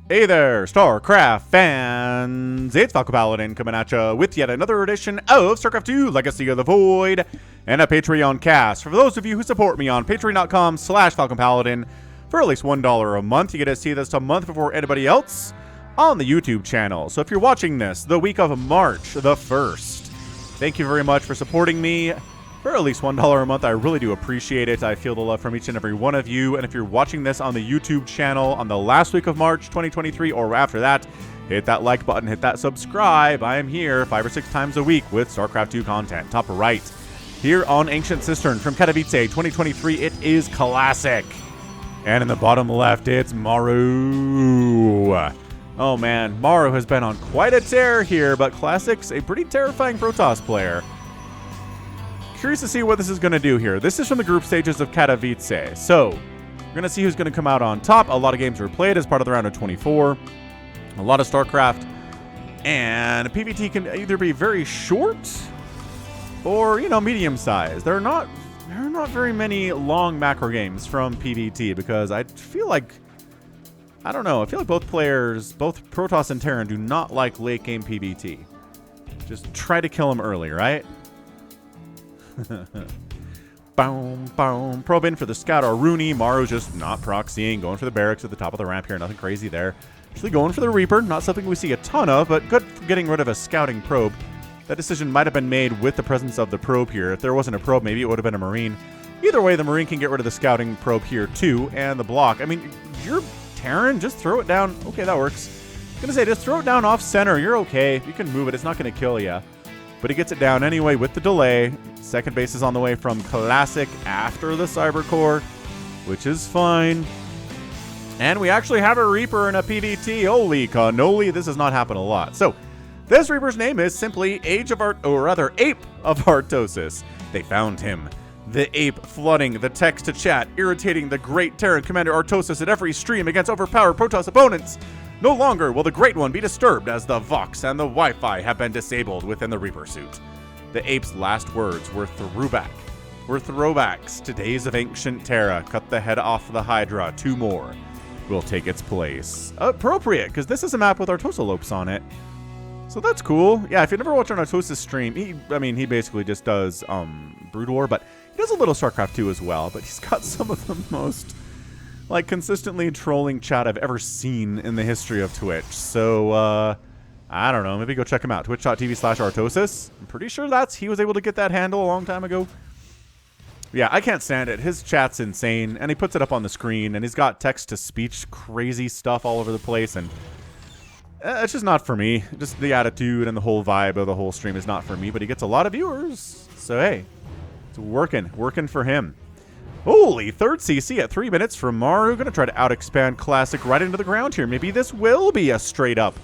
Hey there, StarCraft fans! It's Falcon Paladin coming at you with yet another edition of StarCraft 2 Legacy of the Void and a Patreon cast. For those of you who support me on patreon.com/FalconPaladin for at least $1 a month, you get to see this a month before anybody else on the YouTube channel. So if you're watching this the week of March the 1st, thank you very much for supporting me for at least $1 a month. I really do appreciate it. I feel the love from each and every one of you. And if you're watching this on the YouTube channel on the last week of March 2023 or after that, hit that like button, hit that subscribe. I am here 5 or 6 times a week with StarCraft 2 content. Top right, here on Ancient Cistern from Katowice 2023, it is Classic. And in the bottom left, it's MARU. Oh man, MARU has been on quite a tear here, but Classic's a pretty terrifying Protoss player. Curious to see what this is going to do here. This is from the group stages of Katowice. So, we're going to see who's going to come out on top. A lot of games were played as part of the round of 24. A lot of StarCraft. And PvT can either be very short or, medium sized. There are not very many long macro games from PvT because I feel like, I don't know, I feel like both players, both Protoss and Terran, do not like late game PvT. Just try to kill them early, right? Boom, boom. Probe in for the scout or Rooney. MARU's just not proxying, going for the barracks at the top of the ramp here. Nothing crazy there. Actually going for the Reaper. Not something we see a ton of, but good for getting rid of a scouting probe. That decision might have been made with the presence of the probe here. If there wasn't a probe, maybe it would have been a Marine. Either way, the Marine can get rid of the scouting probe here too, and the block. I mean, you're Terran, just throw it down. Okay, that works. I was gonna say, just throw it down off center. You're okay. You can move it. It's not gonna kill you. But he gets it down anyway with the delay. Second base is on the way from Classic after the Cyber Core, which is fine. And we actually have a Reaper in a PvT. Holy cannoli, this has not happened a lot. So, this Reaper's name is simply Ape of Artosis. They found him. The ape flooding the text to chat, irritating the great Terran Commander Artosis at every stream against overpowered Protoss opponents. No longer will the Great One be disturbed as the Vox and the Wi-Fi have been disabled within the Reaper suit. The ape's last words were throwbacks to days of ancient Terra. Cut the head off the Hydra. 2 more will take its place. Appropriate, because this is a map with Artosalopes on it. So that's cool. Yeah, if you never watched an Artosis stream, he basically just does Brood War, but he does a little StarCraft 2 as well. But he's got some of the most consistently trolling chat I've ever seen in the history of Twitch. So, I don't know. Maybe go check him out. Twitch.tv/Artosis. I'm pretty sure he was able to get that handle a long time ago. Yeah, I can't stand it. His chat's insane, and he puts it up on the screen, and he's got text-to-speech crazy stuff all over the place, and it's just not for me. Just the attitude and the whole vibe of the whole stream is not for me, but he gets a lot of viewers. So, hey, it's working for him. Holy, third CC at 3 minutes from MARU. Going to try to out-expand Classic right into the ground here. Maybe this will be a straight-up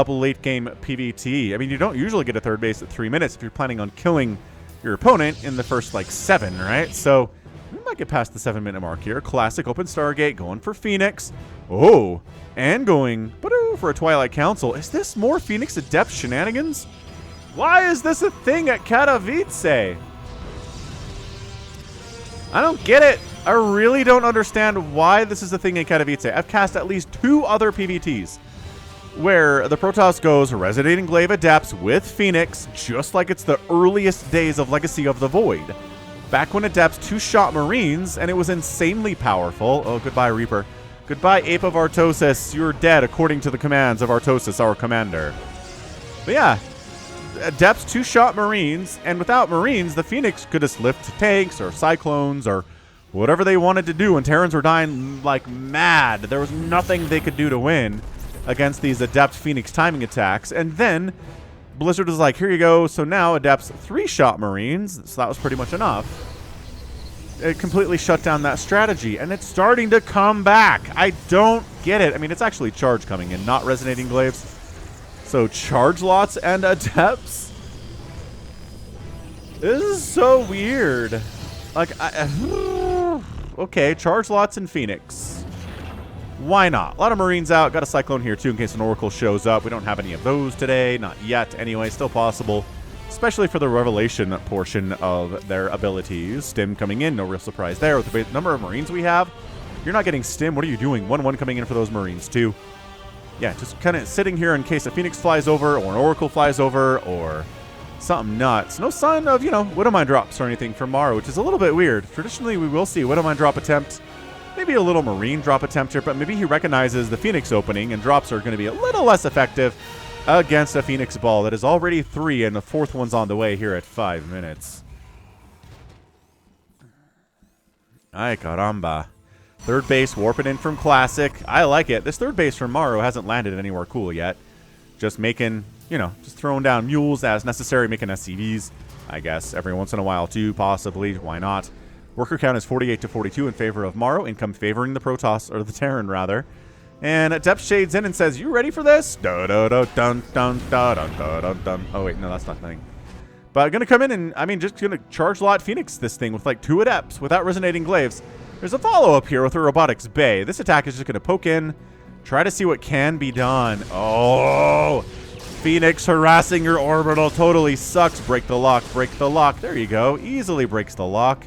late-game PvT. I mean, you don't usually get a third base at 3 minutes if you're planning on killing your opponent in the first, 7, right? So, we might get past the 7-minute mark here. Classic open Stargate, going for Phoenix. Oh, and going for a Twilight Council. Is this more Phoenix Adept shenanigans? Why is this a thing at Katowice? I don't get it. I really don't understand why this is a thing in Katowice. I've cast at least 2 other PvTs where the Protoss goes Resonating Glaive Adepts with Phoenix, just like it's the earliest days of Legacy of the Void. Back when Adepts 2-shot Marines, and it was insanely powerful. Oh, goodbye, Reaper. Goodbye, Ape of Artosis. You're dead according to the commands of Artosis, our commander. But yeah, Adepts 2-shot Marines, and without Marines, the Phoenix could just lift tanks or Cyclones or whatever they wanted to do, and Terrans were dying like mad. There was nothing they could do to win against these Adept Phoenix timing attacks. And then Blizzard was like, here you go. So now Adept's 3-shot Marines, so that was pretty much enough. It completely shut down that strategy, and it's starting to come back. I don't get it. I mean, it's actually Charge coming in, not Resonating Glaives. So Charge lots and Adepts? This is so weird. Okay, Charge lots and Phoenix. Why not? A lot of Marines out. Got a Cyclone here, too, in case an Oracle shows up. We don't have any of those today. Not yet, anyway. Still possible. Especially for the Revelation portion of their abilities. Stim coming in. No real surprise there. With the number of Marines we have, You're not getting stim. What are you doing? 1-1 coming in for those Marines, too. Yeah, just kind of sitting here in case a Phoenix flies over or an Oracle flies over or something nuts. No sign of, Widowmine drops or anything from MARU, which is a little bit weird. Traditionally, we will see Widowmine drop attempt. Maybe a little Marine drop attempt here, but maybe he recognizes the Phoenix opening and drops are going to be a little less effective against a Phoenix ball that is already 3 and the 4th one's on the way here at 5 minutes. Ay, caramba. Third base warping in from Classic. I like it. This third base from MARU hasn't landed anywhere cool yet. Just making, just throwing down mules as necessary, making SCVs, I guess, every once in a while too, possibly. Why not? Worker count is 48-42 in favor of MARU. Income favoring the Protoss, or the Terran, rather. And Depth shades in and says, "You ready for this?" Dun-dun-dun-dun, dun-dun-dun-dun. Oh, wait, no, that's not the thing. But going to come in and, just going to charge lot Phoenix this thing with, 2 Adepts without Resonating Glaives. There's a follow-up here with a Robotics Bay. This attack is just going to poke in, try to see what can be done. Oh, Phoenix harassing your orbital totally sucks. Break the lock, break the lock. There you go. Easily breaks the lock.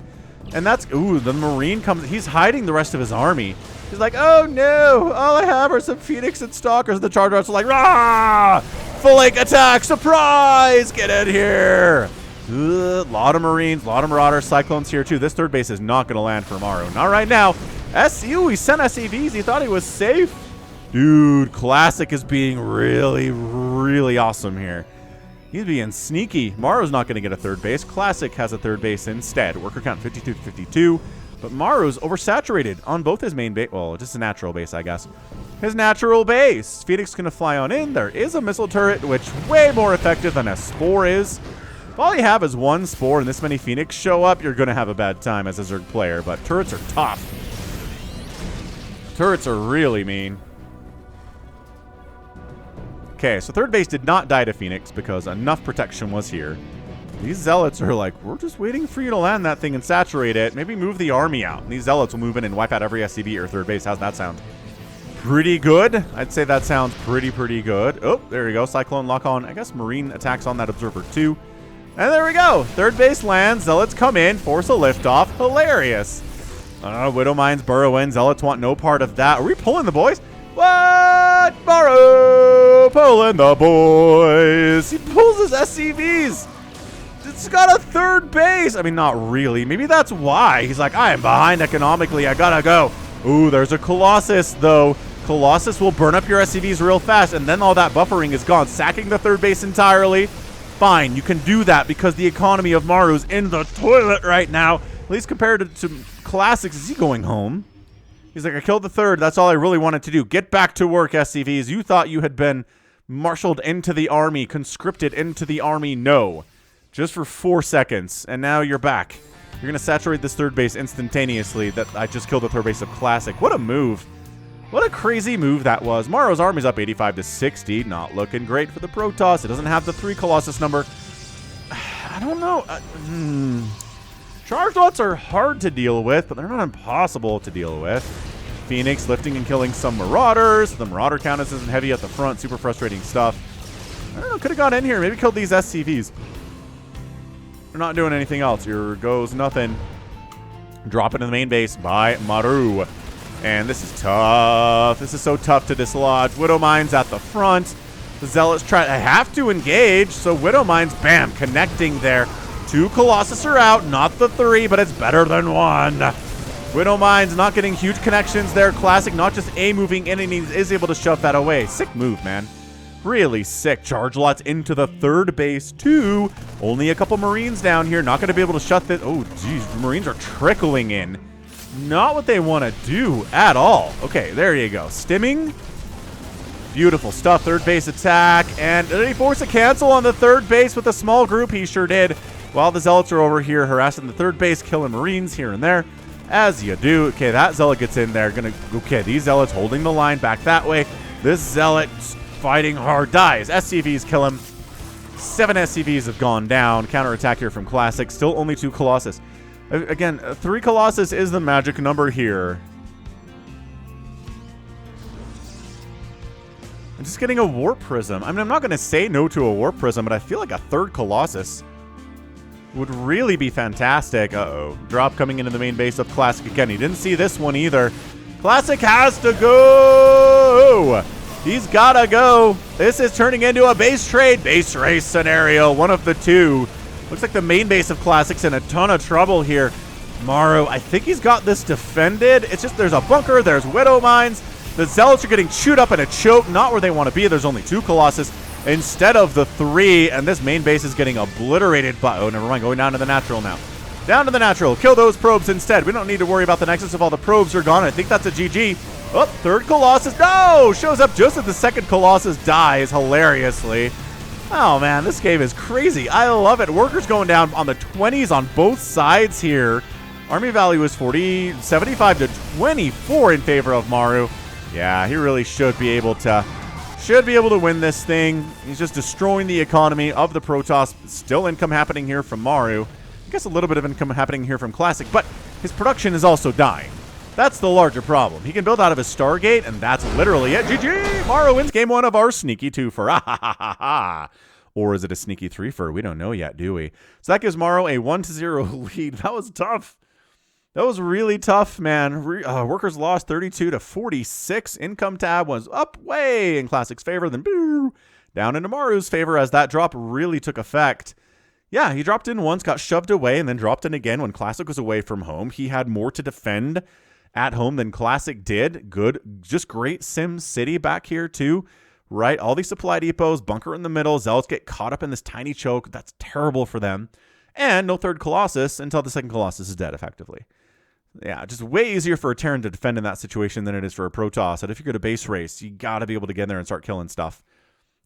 And that's, ooh, the Marine comes, he's hiding the rest of his army. He's like, oh no, all I have are some Phoenix and Stalkers. The Charger are like, rah! Flank attack, surprise! Get in here! A lot of Marines, a lot of Marauders, Cyclones here too. This third base is not going to land for MARU. Not right now. SU, he sent SCVs. He thought he was safe. Dude, Classic is being really, really awesome here. He's being sneaky. MARU's not going to get a third base. Classic has a third base instead. Worker count 52-52. But MARU's oversaturated on both his main base. Well, just a natural base, I guess. His natural base. Phoenix going to fly on in. There is a missile turret, which way more effective than a Spore is. If all you have is one Spore and this many Phoenix show up, you're going to have a bad time as a Zerg player. But turrets are tough. Turrets are really mean. Okay, so third base did not die to Phoenix because enough protection was here. These Zealots are like, we're just waiting for you to land that thing and saturate it. Maybe move the army out. And these Zealots will move in and wipe out every SCV or third base. How's that sound? Pretty good. I'd say that sounds pretty good. Oh, there we go. Cyclone lock on. I guess Marine attacks on that Observer too. And there we go. Third base lands. Zealots come in. Force a liftoff. Hilarious. Widowmines burrow in. Zealots want no part of that. Are we pulling the boys? What? MARU pulling the boys. He pulls his SCVs. It's got a third base. I mean, not really. Maybe that's why. He's like, I am behind economically. I gotta go. Ooh, there's a Colossus, though. Colossus will burn up your SCVs real fast, and then all that buffering is gone, sacking the third base entirely. Fine, you can do that because the economy of MARU's in the toilet right now. At least compared to Classics. Is he going home? He's like, I killed the third. That's all I really wanted to do. Get back to work, SCVs. You thought you had been marshaled into the army, conscripted into the army. No. Just for 4 seconds, and now you're back. You're going to saturate this third base instantaneously. That I just killed the third base of Classic. What a move. What a crazy move that was. MARU's army's up 85-60. Not looking great for the Protoss. It doesn't have the 3 Colossus number. I don't know. Charge lots are hard to deal with, but they're not impossible to deal with. Phoenix lifting and killing some Marauders. The Marauder count isn't heavy at the front. Super frustrating stuff. I don't know. Could have got in here. Maybe killed these SCVs. They're not doing anything else. Here goes nothing. Drop into the main base by MARU. And this is tough. This is so tough to dislodge. Widowmines at the front. The Zealots have to engage. So Widowmines, bam, connecting there. 2 Colossus are out. Not the 3, but it's better than 1. Widowmines not getting huge connections there. Classic, not just A moving in, and he is able to shove that away. Sick move, man. Really sick. Charge lots into the third base, too. Only a couple Marines down here. Not going to be able to shut this. Oh, geez. Marines are trickling in. Not what they want to do at all. Okay, there you go. Stimming. Beautiful stuff. Third base attack. And did he force a cancel on the third base with a small group? He sure did. While the Zealots are over here harassing the third base, killing Marines here and there. As you do. Okay, that Zealot gets in there. Okay, these Zealots holding the line back that way. This Zealot fighting hard dies. SCVs kill him. 7 SCVs have gone down. Counterattack here from Classic. Still only 2 Colossus. Again, 3 Colossus is the magic number here. I'm just getting a Warp Prism. I mean, I'm not going to say no to a Warp Prism, but I feel like a 3rd Colossus would really be fantastic. Uh-oh. Drop coming into the main base of Classic again. He didn't see this one either. Classic has to go. He's gotta go. This is turning into a base trade, base race scenario. One of the two. Looks like the main base of Classic's in a ton of trouble here. MARU, I think he's got this defended. It's just there's a bunker, there's Widow Mines. The Zealots are getting chewed up in a choke, not where they want to be. There's only 2 Colossus instead of the 3, and this main base is getting obliterated by, oh, never mind, going down to the natural now. Down to the natural. Kill those probes instead. We don't need to worry about the Nexus if all the probes are gone. I think that's a GG. Oh, 3rd Colossus. No! Shows up just as the 2nd Colossus dies hilariously. Oh, man, this game is crazy. I love it. Workers going down on the 20s on both sides here. Army value is 75 to 24 in favor of MARU. Yeah, he really should be able to win this thing. He's just destroying the economy of the Protoss. Still income happening here from MARU. I guess a little bit of income happening here from Classic, but his production is also dying. That's the larger problem. He can build out of his Stargate, and that's literally it. GG! MARU wins game 1 of our sneaky 2-fer. Or is it a sneaky 3-fer? We don't know yet, do we? So that gives MARU a 1-0 lead. That was tough. That was really tough, man. Workers lost 32 to 46. Income tab was up way in Classic's favor, then down into MARU's favor as that drop really took effect. Yeah, he dropped in once, got shoved away, and then dropped in again when Classic was away from home. He had more to defend at home than Classic did. Good, just great Sim City back here too, right? All these supply depots, bunker in the middle. Zealots get caught up in this tiny choke. That's terrible for them. And no 3rd Colossus until the 2nd Colossus is dead, effectively. Yeah, just way easier for a Terran to defend in that situation than it is for a Protoss. And if you're going to base race, you got to be able to get in there and start killing stuff.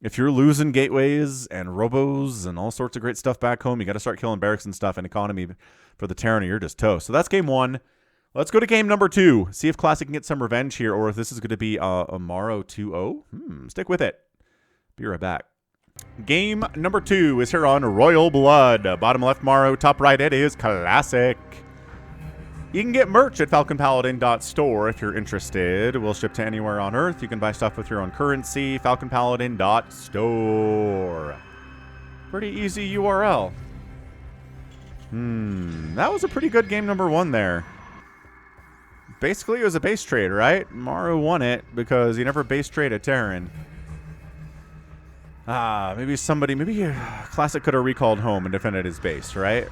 If you're losing gateways and robos and all sorts of great stuff back home, you got to start killing barracks and stuff and economy for the Terran, or you're just toast. So that's game 1. Let's go to game number 2. See if Classic can get some revenge here, or if this is going to be a MARU 2-0. Stick with it. Be right back. Game number 2 is here on Royal Blood. Bottom left MARU, top right it is Classic. You can get merch at falconpaladin.store if you're interested. We'll ship to anywhere on Earth. You can buy stuff with your own currency. falconpaladin.store. Pretty easy URL. That was a pretty good game number 1 there. Basically, it was a base trade, right? MARU won it because he never base traded Terran. Maybe Classic could have recalled home and defended his base, right?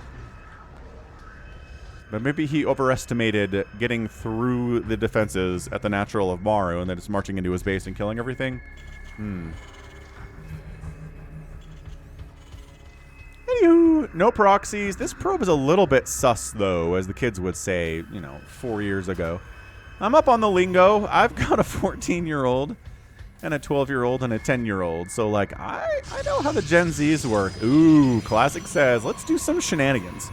But maybe he overestimated getting through the defenses at the natural of MARU and then just marching into his base and killing everything. Anywho, no proxies. This probe is a little bit sus, though, as the kids would say, 4 years ago. I'm up on the lingo. I've got a 14-year-old and a 12-year-old and a 10-year-old. So, like, I know how the Gen Zs work. Ooh, Classic says, let's do some shenanigans.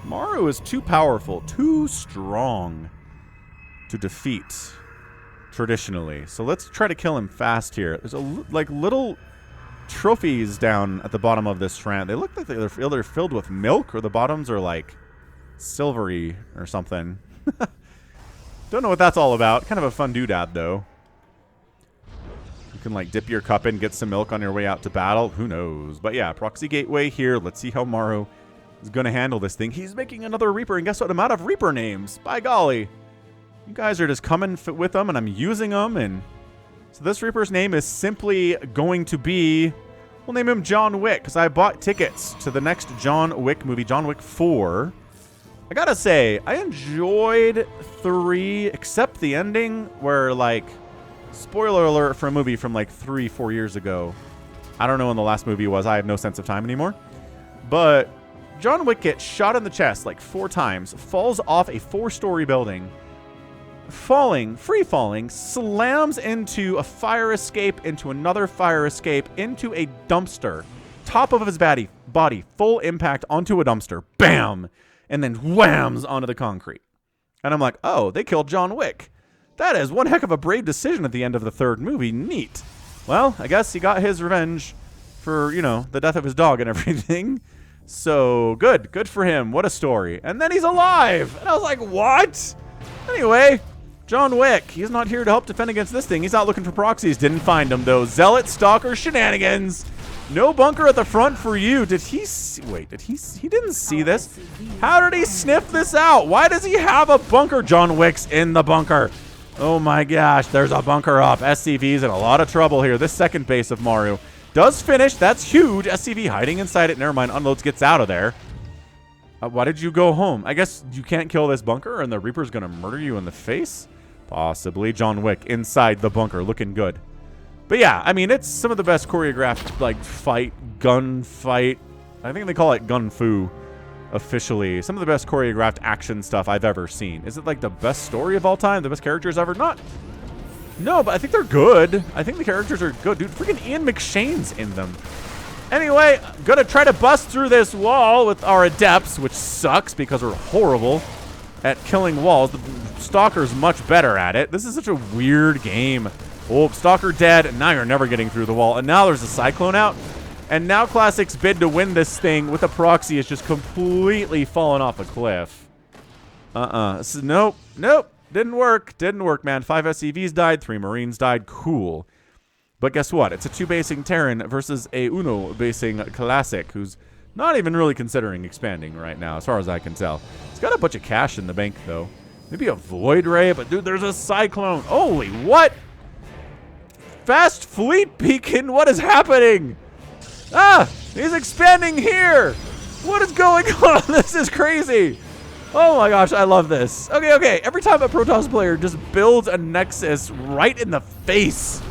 MARU is too powerful, too strong to defeat traditionally. So let's try to kill him fast here. There's little trophies down at the bottom of this strand. They look like they're filled with milk, or the bottoms are like silvery or something. Don't know what that's all about. Kind of a fun doodad though. You can like dip your cup in, get some milk on your way out to battle. Who knows? But yeah, proxy gateway here. Let's see how MARU is going to handle this thing. He's making another Reaper, and guess what? I'm out of Reaper names. By golly. You guys are just coming with them, and I'm using them, and so this Reaper's name is simply going to be, we'll name him John Wick, because I bought tickets to the next John Wick movie, John Wick 4. I gotta say, I enjoyed 3, except the ending, where, like, spoiler alert for a movie from, like, 3-4 years ago. I don't know when the last movie was. I have no sense of time anymore. But John Wick gets shot in the chest like 4 times, falls off a 4-story building, free falling, slams into a fire escape, into another fire escape, into a dumpster, top of his body, full impact onto a dumpster, bam, and then whams onto the concrete. And I'm like, oh, they killed John Wick. That is one heck of a brave decision at the end of the 3rd movie. Neat. Well, I guess he got his revenge for, the death of his dog and everything. So, good for him. What a story. And then he's alive. And I was like, what? Anyway, John Wick. He's not here to help defend against this thing. He's out looking for proxies. Didn't find them, though. Zealot, stalker, shenanigans. No bunker at the front for you. Did he see? Wait, he didn't see this? How did he sniff this out? Why does he have a bunker? John Wick's in the bunker. Oh my gosh, there's a bunker up. SCV's in a lot of trouble here. This second base of MARU does finish. That's huge. SCV hiding inside it. Never mind. Unloads, gets out of there. Why did you go home? I guess you can't kill this bunker and the Reaper's going to murder you in the face? Possibly. John Wick inside the bunker, looking good. But yeah, I mean, it's some of the best choreographed, like, gunfight. I think they call it gun fu officially. Some of the best choreographed action stuff I've ever seen. Is it like the best story of all time? The best characters ever? Not. No, but I think they're good. I think the characters are good. Dude, freaking Ian McShane's in them. Anyway, gonna try to bust through this wall with our adepts, which sucks because we're horrible at killing walls. The Stalker's much better at it. This is such a weird game. Oh, Stalker dead, and now you're never getting through the wall. And now there's a Cyclone out. And now Classic's bid to win this thing with a proxy is just completely fallen off a cliff. Nope. Didn't work. Didn't work, man. 5 SCVs died, 3 Marines died. Cool. But guess what? It's a 2-basing Terran versus a Uno-basing Classic, who's not even really considering expanding right now, as far as I can tell. He's got a bunch of cash in the bank, though. Maybe a Void Ray, but dude, there's a Cyclone. Holy, what? Fast Fleet Beacon? What is happening? Ah, he's expanding here. What is going on? This is crazy. Oh my gosh, I love this. Okay. Every time a Protoss player just builds a Nexus right in the face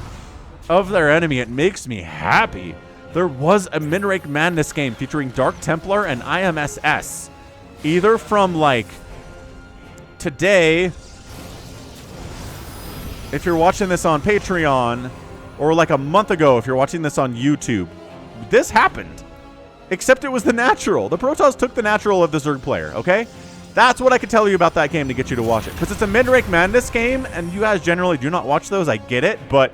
of their enemy, it makes me happy. There was a Minrake Madness game featuring Dark Templar and IMSS. Either from, like, today, if you're watching this on Patreon, or like a month ago if you're watching this on YouTube. This happened. Except it was the natural. The Protoss took the natural of the Zerg player, okay? That's what I could tell you about that game to get you to watch it. Because it's a Minrake Madness game, and you guys generally do not watch those. I get it, but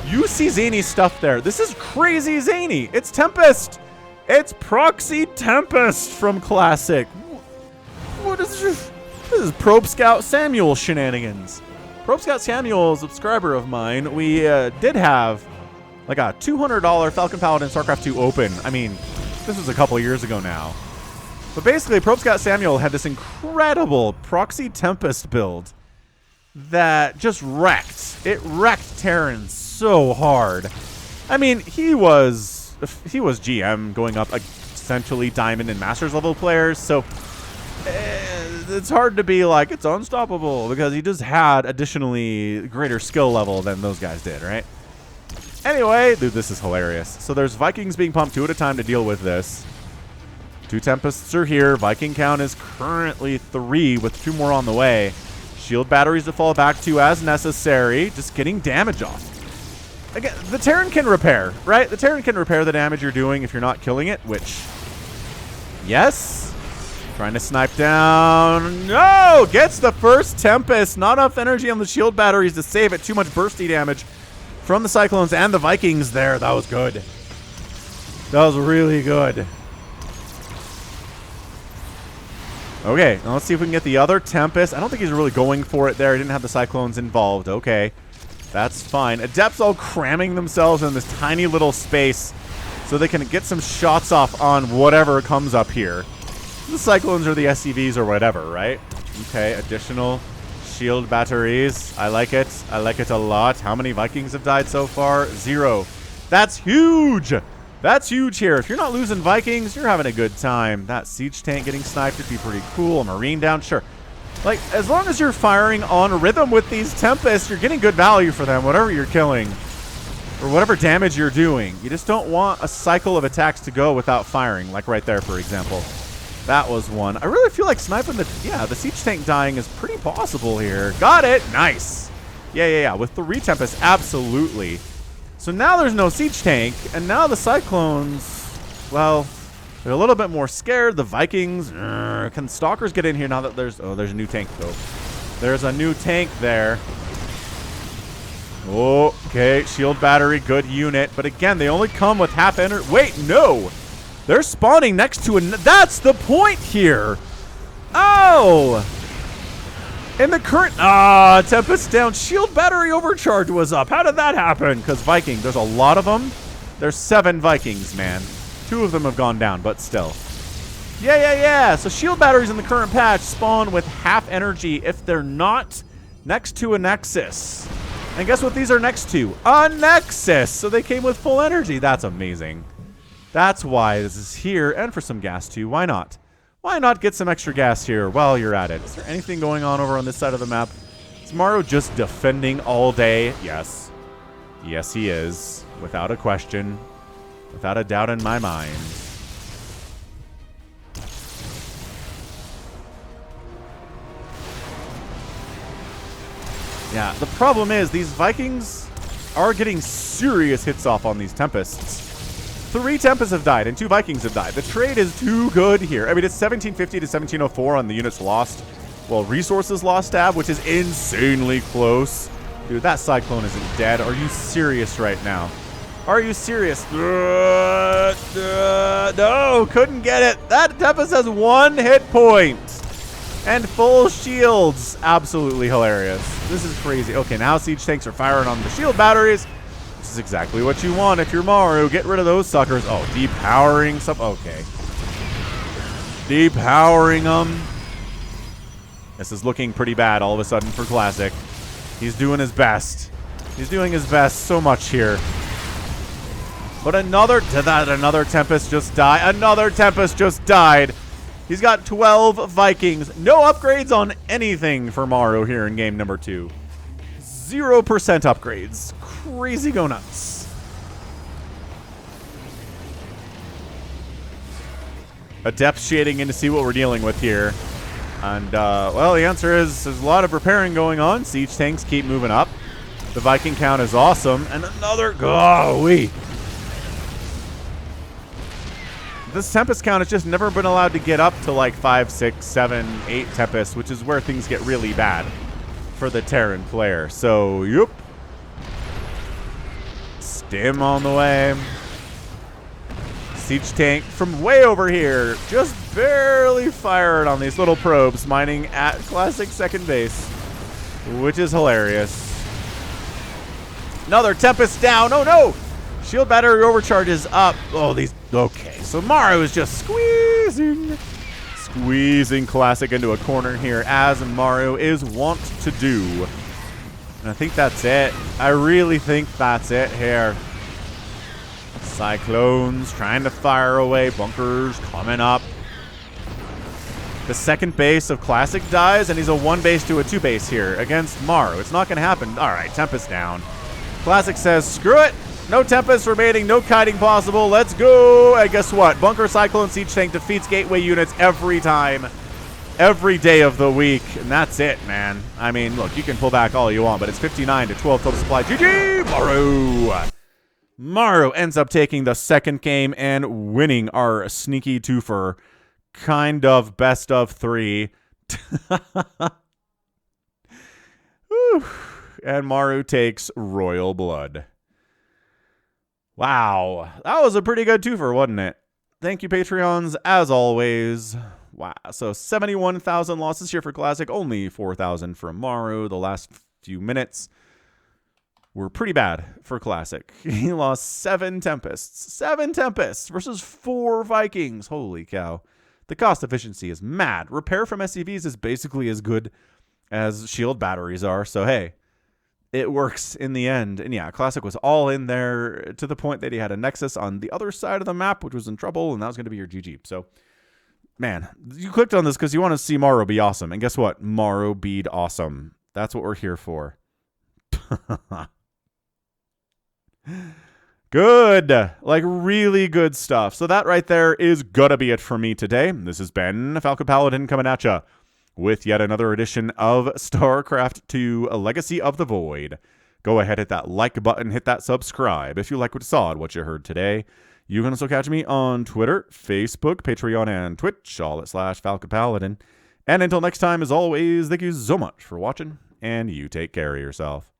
you see zany stuff there. This is crazy zany. It's Tempest. It's Proxy Tempest from Classic. What is this? This is Probe Scout Samuel shenanigans. Probe Scout Samuel is a subscriber of mine. We did have like a $200 Falcon Paladin StarCraft 2 open. I mean, this was a couple years ago now. But basically, Probe Scout Samuel had this incredible Proxy Tempest build that just wrecked. It wrecked Terran so hard. I mean, he was GM going up essentially Diamond and Masters level players, so it's hard to be like, it's unstoppable, because he just had additionally greater skill level than those guys did, right? Anyway, dude, this is hilarious. So there's Vikings being pumped 2 at a time to deal with this. 2 Tempests are here. Viking count is currently 3 with 2 more on the way. Shield batteries to fall back to as necessary. Just getting damage off. Again, the Terran can repair, right? The Terran can repair the damage you're doing if you're not killing it, which, yes. Trying to snipe down. No! Gets the first Tempest. Not enough energy on the shield batteries to save it. Too much bursty damage from the Cyclones and the Vikings there. That was good. That was really good. Okay, now let's see if we can get the other Tempest. I don't think he's really going for it there. He didn't have the Cyclones involved. Okay, that's fine. Adepts all cramming themselves in this tiny little space so they can get some shots off on whatever comes up here. The Cyclones or the SCVs or whatever, right? Okay, additional shield batteries. I like it. I like it a lot. How many Vikings have died so far? 0. That's huge! That's huge here. If you're not losing Vikings, you're having a good time. That siege tank getting sniped would be pretty cool. A Marine down, sure. Like, as long as you're firing on rhythm with these Tempests, you're getting good value for them, whatever you're killing. Or whatever damage you're doing. You just don't want a cycle of attacks to go without firing, like right there, for example. That was one. I really feel like sniping the siege tank dying is pretty possible here. Got it! Nice! Yeah. With 3 Tempests, absolutely. So now there's no siege tank, and now the Cyclones, well, they're a little bit more scared. The Vikings, can Stalkers get in here now that there's a new tank, though. There's a new tank there. Okay, shield battery, good unit. But again, they only come with half energy. Wait, no! They're spawning next to that's the point here! Oh! In the current... Tempest down. Shield battery overcharge was up. How did that happen? Because Viking, there's a lot of them. There's 7 Vikings, man. 2 of them have gone down, but still. Yeah. So shield batteries in the current patch spawn with half energy if they're not next to a Nexus. And guess what these are next to? A Nexus! So they came with full energy. That's amazing. That's why this is here, and for some gas too. Why not? Why not get some extra gas here while you're at it? Is there anything going on over on this side of the map? Is MARU just defending all day? Yes. Yes, he is. Without a question. Without a doubt in my mind. Yeah, the problem is these Vikings are getting serious hits off on these Tempests. 3 Tempests have died and 2 Vikings have died. The trade is too good here. I mean, it's 1750 to 1704 on the units lost. Well, resources lost tab, which is insanely close. Dude, that Cyclone isn't dead. Are you serious right now? Are you serious? No, couldn't get it. That Tempest has 1 hit point. And full shields. Absolutely hilarious. This is crazy. Okay, now siege tanks are firing on the shield batteries. This is exactly what you want if you're MARU. Get rid of those suckers. Oh, depowering some. Okay. Depowering them. This is looking pretty bad all of a sudden for Classic. He's doing his best. He's doing his best so much here. But another Tempest just died. Another Tempest just died. He's got 12 Vikings. No upgrades on anything for MARU here in game number 2. 0% upgrades. Crazy go nuts. A depth shading in to see what we're dealing with here. And, well, the answer is there's a lot of repairing going on. Siege tanks keep moving up. The Viking count is awesome. And another... Golly. This Tempest count has just never been allowed to get up to like 5, 6, 7, 8 Tempests, which is where things get really bad for the Terran player. So, yep. Stim on the way. Siege tank from way over here. Just barely fired on these little probes mining at Classic second base, which is hilarious. Another Tempest down. Oh, no. Shield battery overcharges up. Oh, these... Okay, so MARU is just squeezing Classic into a corner here, as MARU is wont to do. And I think that's it. I really think that's it here. Cyclones trying to fire away. Bunkers coming up. The second base of Classic dies, and he's a 1 base to a 2 base here against MARU. It's not going to happen. All right, Tempest down. Classic says, screw it. No Tempest remaining, no kiting possible. Let's go. And guess what? Bunker Cyclone Siege Tank defeats Gateway units every time, every day of the week. And that's it, man. I mean, look, you can pull back all you want, but it's 59 to 12 total supply. GG, MARU. MARU ends up taking the second game and winning our sneaky twofer. Kind of best of 3. And MARU takes royal blood. Wow, that was a pretty good twofer, wasn't it? Thank you, Patreons, as always. Wow, so 71,000 losses here for Classic, only 4,000 for MARU. The last few minutes were pretty bad for Classic. He lost 7 Tempests. 7 Tempests versus 4 Vikings. Holy cow. The cost efficiency is mad. Repair from SCVs is basically as good as shield batteries are, so hey. It works in the end. And yeah, Classic was all in there to the point that he had a Nexus on the other side of the map, which was in trouble, and that was going to be your GG. So, man, you clicked on this because you want to see MARU be awesome. And guess what? MARU beat awesome. That's what we're here for. Good. Like, really good stuff. So that right there is going to be it for me today. This has been Falcon Paladin coming at ya with yet another edition of StarCraft 2, A Legacy of the Void. Go ahead, hit that like button, hit that subscribe if you like what you saw and what you heard today. You can also catch me on Twitter, Facebook, Patreon, and Twitch, all at /Falcon Paladin. And until next time, as always, thank you so much for watching, and you take care of yourself.